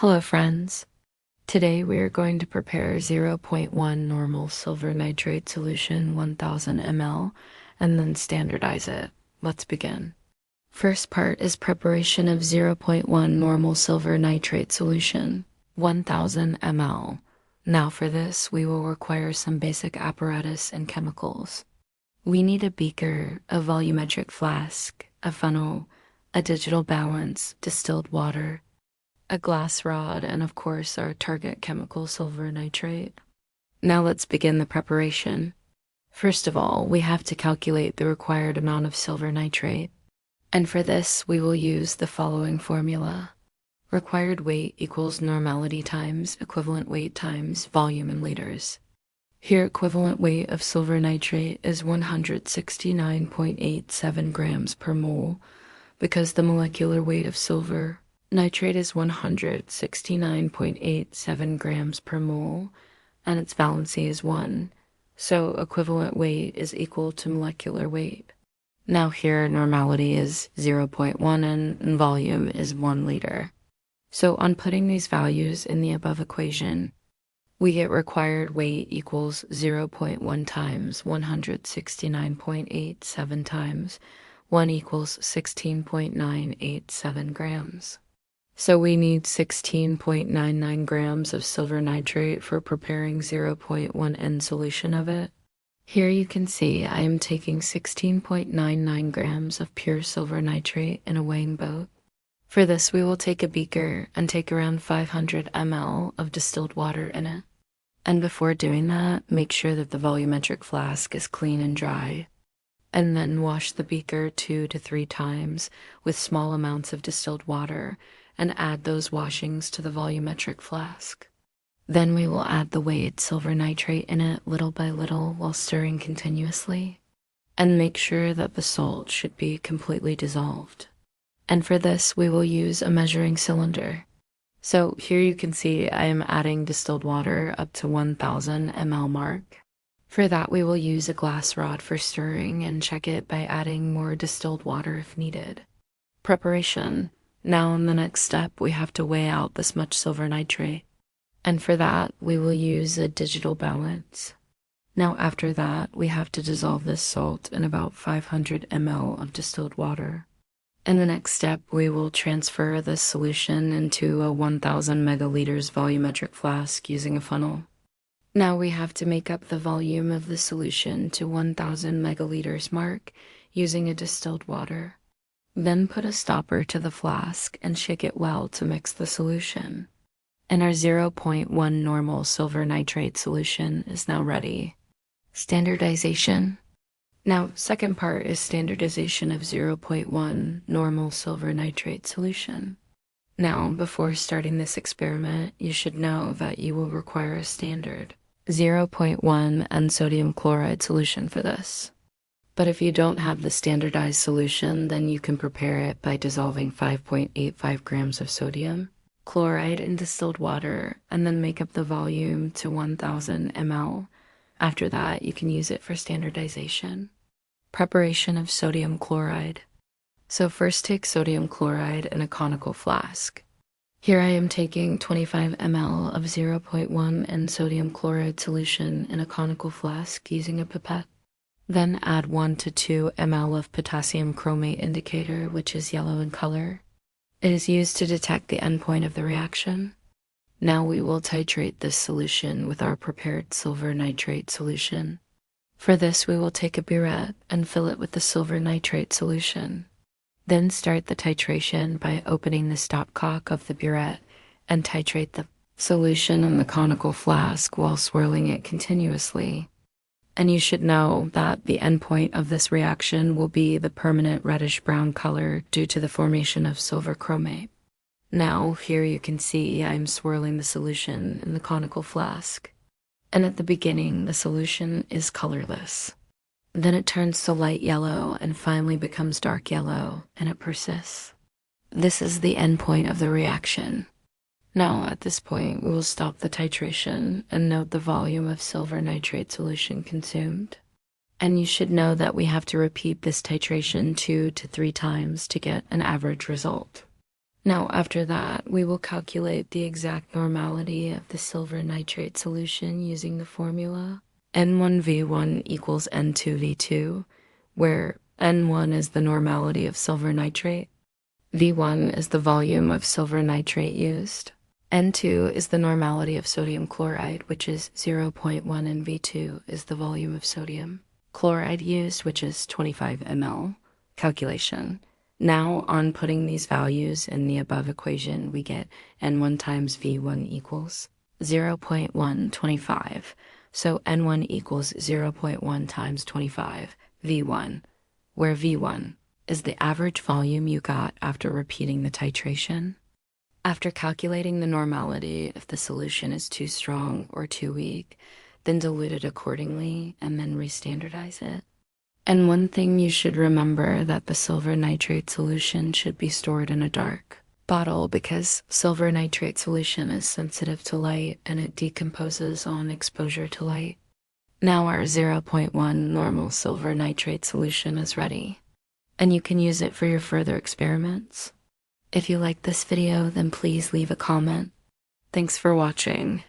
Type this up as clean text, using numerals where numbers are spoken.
Hello friends. Today we are going to prepare 0.1 normal silver nitrate solution 1000 ml and then standardize it. Let's begin. First part is preparation of 0.1 normal silver nitrate solution 1000 ml. Now for this we will require some basic apparatus and chemicals. We need a beaker, a volumetric flask, a funnel, a digital balance, distilled water, a glass rod, and of course our target chemical silver nitrate. Now let's begin the preparation. First of all, we have to calculate the required amount of silver nitrate. And for this, we will use the following formula. Required weight equals normality times equivalent weight times volume in liters. Here, equivalent weight of silver nitrate is 169.87 grams per mole because the molecular weight of silver nitrate is 169.87 grams per mole, and its valency is 1, so equivalent weight is equal to molecular weight. Now here, normality is 0.1 and volume is 1 liter. So on putting these values in the above equation, we get required weight equals 0.1 times 169.87 times 1 equals 16.987 grams. So we need 16.99 grams of silver nitrate for preparing 0.1 N solution of it. Here you can see I am taking 16.99 grams of pure silver nitrate in a weighing boat. For this we will take a beaker and take around 500 ml of distilled water in it. And before doing that, make sure that the volumetric flask is clean and dry. And then wash the beaker 2 to 3 times with small amounts of distilled water and add those washings to the volumetric flask. Then we will add the weighed silver nitrate in it little by little while stirring continuously, and make sure that the salt should be completely dissolved. And for this we will use a measuring cylinder. So here you can see I am adding distilled water up to 1000 ml mark. For that we will use a glass rod for stirring and check it by adding more distilled water if needed. Preparation. Now in the next step, we have to weigh out this much silver nitrate. And for that, we will use a digital balance. Now after that, we have to dissolve this salt in about 500 ml of distilled water. In the next step, we will transfer this solution into a 1000 megaliters volumetric flask using a funnel. Now we have to make up the volume of the solution to 1000 megaliters mark using a distilled water. Then put a stopper to the flask and shake it well to mix the solution. And our 0.1 normal silver nitrate solution is now ready. Standardization. Now, second part is standardization of 0.1 normal silver nitrate solution. Now, before starting this experiment, you should know that you will require a standard 0.1 and sodium chloride solution for this. But if you don't have the standardized solution, then you can prepare it by dissolving 5.85 grams of sodium chloride in distilled water and then make up the volume to 1000 ml. After that, you can use it for standardization. Preparation of sodium chloride. So first take sodium chloride in a conical flask. Here I am taking 25 ml of 0.1 and sodium chloride solution in a conical flask using a pipette. Then add 1 to 2 ml of potassium chromate indicator, which is yellow in color. It is used to detect the endpoint of the reaction. Now we will titrate this solution with our prepared silver nitrate solution. For this we will take a burette and fill it with the silver nitrate solution. Then start the titration by opening the stopcock of the burette and titrate the solution in the conical flask while swirling it continuously. And you should know that the endpoint of this reaction will be the permanent reddish-brown color due to the formation of silver chromate. Now, here you can see I'm swirling the solution in the conical flask. And at the beginning, the solution is colorless. Then it turns to light yellow and finally becomes dark yellow, and it persists. This is the endpoint of the reaction. Now, at this point, we will stop the titration and note the volume of silver nitrate solution consumed. And you should know that we have to repeat this titration 2 to 3 times to get an average result. Now, after that, we will calculate the exact normality of the silver nitrate solution using the formula. N1V1 equals N2V2, where N1 is the normality of silver nitrate, V1 is the volume of silver nitrate used, N2 is the normality of sodium chloride, which is 0.1, and V2 is the volume of sodium chloride used, which is 25 ml. Calculation. Now, on putting these values in the above equation, we get N1 times V1 equals 0.125. So N1 equals 0.1 times 25, V1, where V1 is the average volume you got after repeating the titration. After calculating the normality, if the solution is too strong or too weak, then dilute it accordingly and then restandardize it. And one thing you should remember that the silver nitrate solution should be stored in a dark bottle because silver nitrate solution is sensitive to light and it decomposes on exposure to light. Now our 0.1 normal silver nitrate solution is ready, and you can use it for your further experiments. If you like this video, then please leave a comment. Thanks for watching.